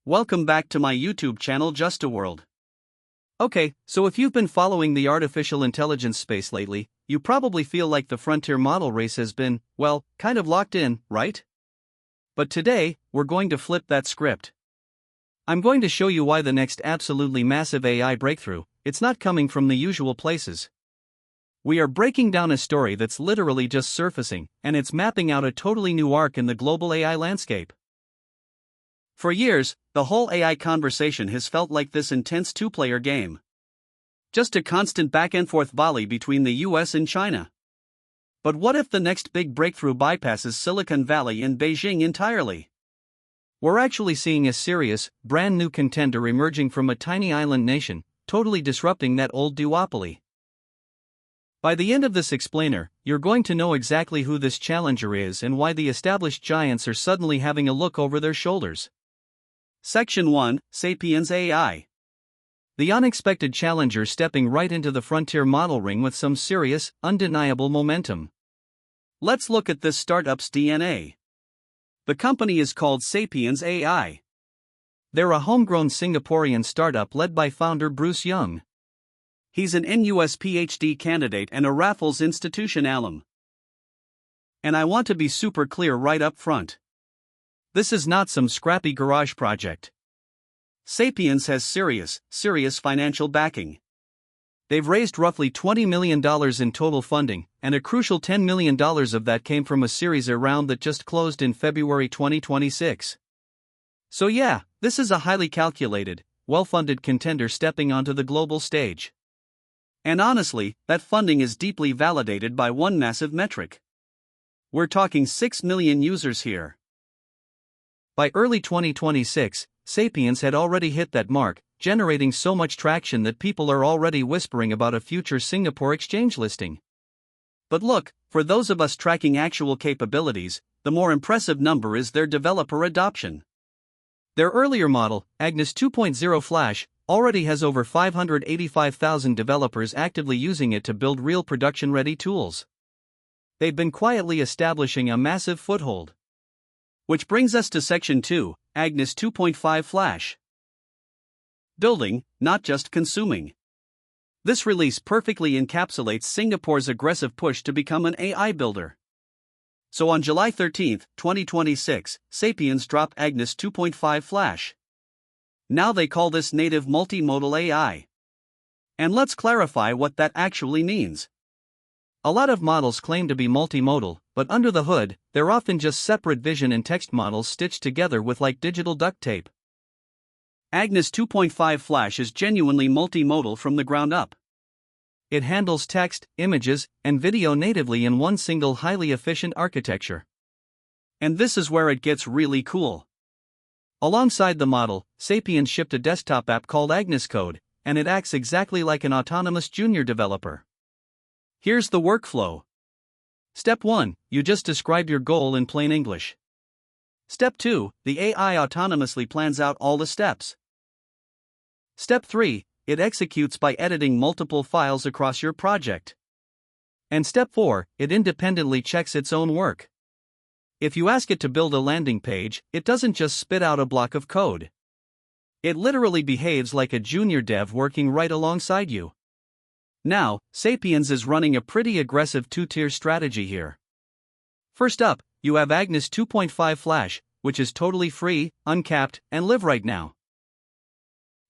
welcome back to my YouTube channel JustAIWorld. Okay, so if you've been following the artificial intelligence space lately, you probably feel like the frontier model race has been, well, kind of locked in, right? But today, we're going to flip that script. I'm going to show you why the next absolutely massive AI breakthrough, it's not coming from the usual places. We are breaking down a story that's literally just surfacing, and it's mapping out a totally new arc in the global AI landscape. For years, the whole AI conversation has felt like this intense two-player game. Just a constant back-and-forth volley between the US and China. But what if the next big breakthrough bypasses Silicon Valley and Beijing entirely? We're actually seeing a serious, brand-new contender emerging from a tiny island nation, totally disrupting that old duopoly. By the end of this explainer, you're going to know exactly who this challenger is and why the established giants are suddenly having a look over their shoulders. Section 1, Sapiens AI. The unexpected challenger stepping right into the frontier model ring with some serious, undeniable momentum. Let's look at this startup's DNA. The company is called Sapiens AI. They're a homegrown Singaporean startup led by founder Bruce Young. He's an NUS PhD candidate and a Raffles Institution alum. And I want to be super clear right up front. This is not some scrappy garage project. Sapiens has serious financial backing. They've raised roughly $20 million in total funding, and a crucial $10 million of that came from a Series A round that just closed in February 2026. So yeah, this is a highly calculated, well-funded contender stepping onto the global stage. And honestly, that funding is deeply validated by one massive metric. We're talking 6 million users here. By early 2026, Sapiens had already hit that mark, generating so much traction that people are already whispering about a future Singapore exchange listing. But look, for those of us tracking actual capabilities, the more impressive number is their developer adoption. Their earlier model, Agnes 2.0 Flash, already has over 585,000 developers actively using it to build real production-ready tools. They've been quietly establishing a massive foothold. Which brings us to Section 2, Agnes 2.5 Flash. Building, not just consuming. This release perfectly encapsulates Singapore's aggressive push to become an AI builder. So on July 13, 2026, Sapiens dropped Agnes 2.5 Flash. Now they call this native multimodal AI. And let's clarify what that actually means. A lot of models claim to be multimodal, but under the hood, they're often just separate vision and text models stitched together with like digital duct tape. Agnes 2.5 Flash is genuinely multimodal from the ground up. It handles text, images, and video natively in one single highly efficient architecture. And this is where it gets really cool. Alongside the model, Sapiens shipped a desktop app called Agnes Code, and it acts exactly like an autonomous junior developer. Here's the workflow. Step 1, you just describe your goal in plain English. Step 2, the AI autonomously plans out all the steps. Step 3, it executes by editing multiple files across your project. And Step 4, it independently checks its own work. If you ask it to build a landing page, it doesn't just spit out a block of code. It literally behaves like a junior dev working right alongside you. Now, Sapiens is running a pretty aggressive two-tier strategy here. First up, you have Agnes 2.5 Flash, which is totally free, uncapped, and live right now.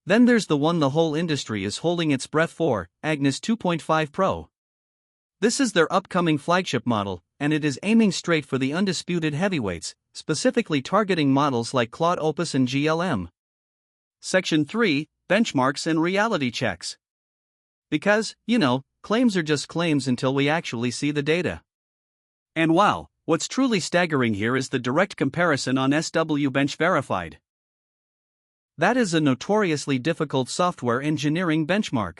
Then there's the one the whole industry is holding its breath for, Agnes 2.5 Pro. This is their upcoming flagship model, and it is aiming straight for the undisputed heavyweights, specifically targeting models like Claude Opus and GLM. Section 3, Benchmarks and Reality Checks. Because, claims are just claims until we actually see the data. And wow, what's truly staggering here is the direct comparison on SW Bench Verified. That is a notoriously difficult software engineering benchmark.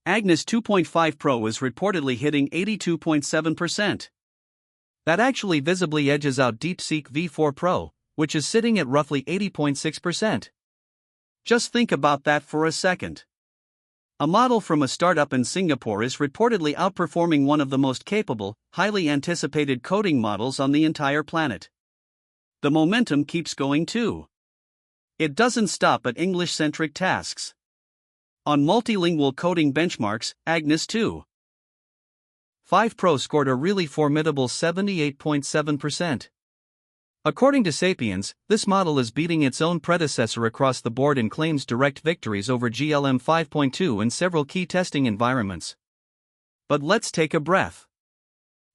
Agnes 2.5 Pro is reportedly hitting 82.7%. That actually visibly edges out DeepSeek V4 Pro, which is sitting at roughly 80.6%. Just think about that for a second. A model from a startup in Singapore is reportedly outperforming one of the most capable, highly anticipated coding models on the entire planet. The momentum keeps going too. It doesn't stop at English-centric tasks. On multilingual coding benchmarks, Agnes 2.5 Pro scored a really formidable 78.7%. According to Sapiens, this model is beating its own predecessor across the board and claims direct victories over GLM 5.2 in several key testing environments. But let's take a breath.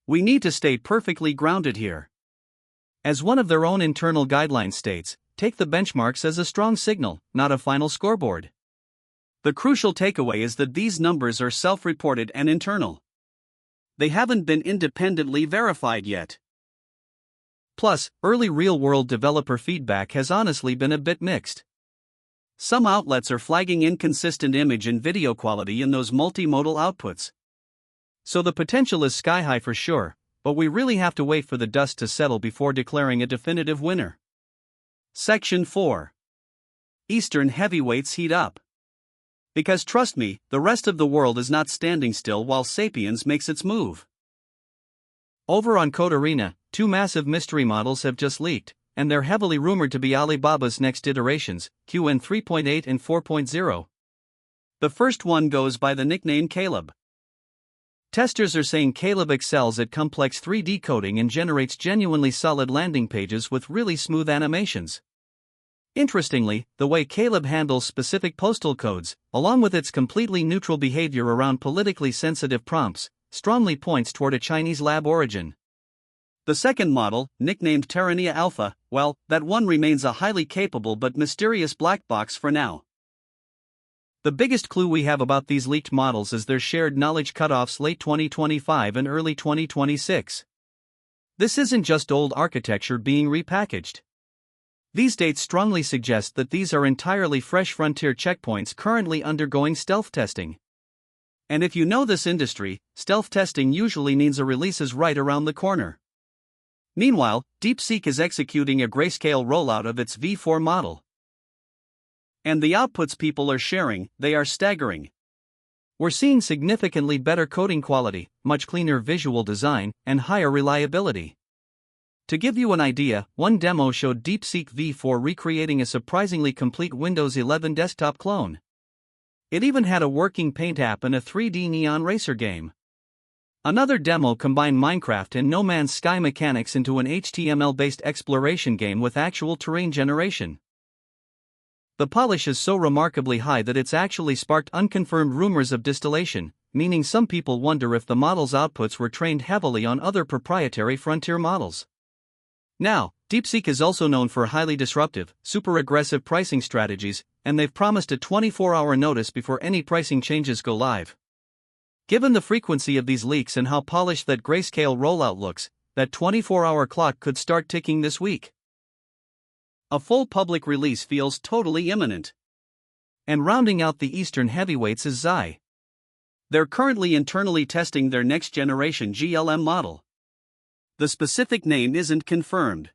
We need to stay perfectly grounded here. As one of their own internal guidelines states, take the benchmarks as a strong signal, not a final scoreboard. The crucial takeaway is that these numbers are self-reported and internal. They haven't been independently verified yet. Plus, early real-world developer feedback has honestly been a bit mixed. Some outlets are flagging inconsistent image and video quality in those multimodal outputs. So the potential is sky-high for sure, but we really have to wait for the dust to settle before declaring a definitive winner. Section 4. Eastern heavyweights heat up. Because trust me, the rest of the world is not standing still while Sapiens makes its move. Over on Code Arena, two massive mystery models have just leaked, and they're heavily rumored to be Alibaba's next iterations, QWEN 3.8 and 4.0. The first one goes by the nickname Caleb. Testers are saying Caleb excels at complex 3D coding and generates genuinely solid landing pages with really smooth animations. Interestingly, the way Caleb handles specific postal codes, along with its completely neutral behavior around politically sensitive prompts, strongly points toward a Chinese lab origin. The second model, nicknamed Terrania Alpha, well, that one remains a highly capable but mysterious black box for now. The biggest clue we have about these leaked models is their shared knowledge cutoffs late 2025 and early 2026. This isn't just old architecture being repackaged. These dates strongly suggest that these are entirely fresh frontier checkpoints currently undergoing stealth testing. And if you know this industry, stealth testing usually means a release is right around the corner. Meanwhile, DeepSeek is executing a grayscale rollout of its V4 model. And the outputs people are sharing, they are staggering. We're seeing significantly better coding quality, much cleaner visual design, and higher reliability. To give you an idea, one demo showed DeepSeek V4 recreating a surprisingly complete Windows 11 desktop clone. It even had a working Paint app and a 3D neon racer game. Another demo combined Minecraft and No Man's Sky mechanics into an HTML-based exploration game with actual terrain generation. The polish is so remarkably high that it's actually sparked unconfirmed rumors of distillation, meaning some people wonder if the model's outputs were trained heavily on other proprietary frontier models. Now, DeepSeek is also known for highly disruptive, super aggressive pricing strategies, and they've promised a 24-hour notice before any pricing changes go live. Given the frequency of these leaks and how polished that grayscale rollout looks, that 24-hour clock could start ticking this week. A full public release feels totally imminent. And rounding out the Eastern heavyweights is Z.ai. They're currently internally testing their next-generation GLM model. The specific name isn't confirmed.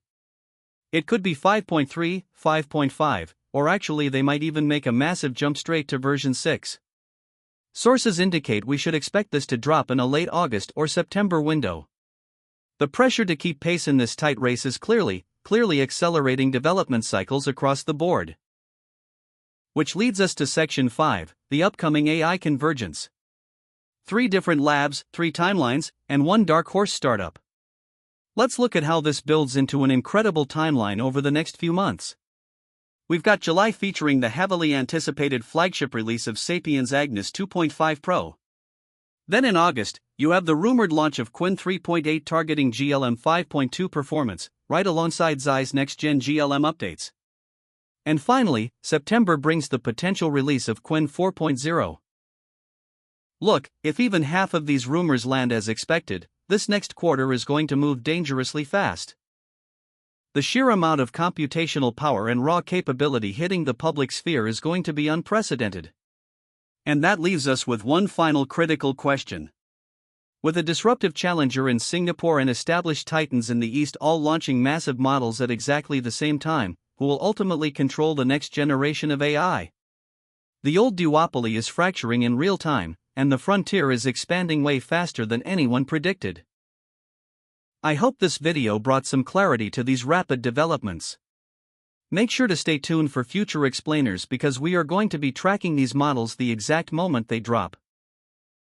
It could be 5.3, 5.5, or actually they might even make a massive jump straight to version 6. Sources indicate we should expect this to drop in a late August or September window. The pressure to keep pace in this tight race is clearly accelerating development cycles across the board. Which leads us to Section 5, the upcoming AI convergence. 3 different labs, 3 timelines, and 1 dark horse startup. Let's look at how this builds into an incredible timeline over the next few months. We've got July featuring the heavily anticipated flagship release of Sapiens Agnes 2.5 Pro. Then in August, you have the rumored launch of QWEN 3.8 targeting GLM 5.2 performance, right alongside Z.ai's next-gen GLM updates. And finally, September brings the potential release of QWEN 4.0. Look, if even half of these rumors land as expected, this next quarter is going to move dangerously fast. The sheer amount of computational power and raw capability hitting the public sphere is going to be unprecedented. And that leaves us with one final critical question. With a disruptive challenger in Singapore and established titans in the East all launching massive models at exactly the same time, who will ultimately control the next generation of AI? The old duopoly is fracturing in real time, and the frontier is expanding way faster than anyone predicted. I hope this video brought some clarity to these rapid developments. Make sure to stay tuned for future explainers because we are going to be tracking these models the exact moment they drop.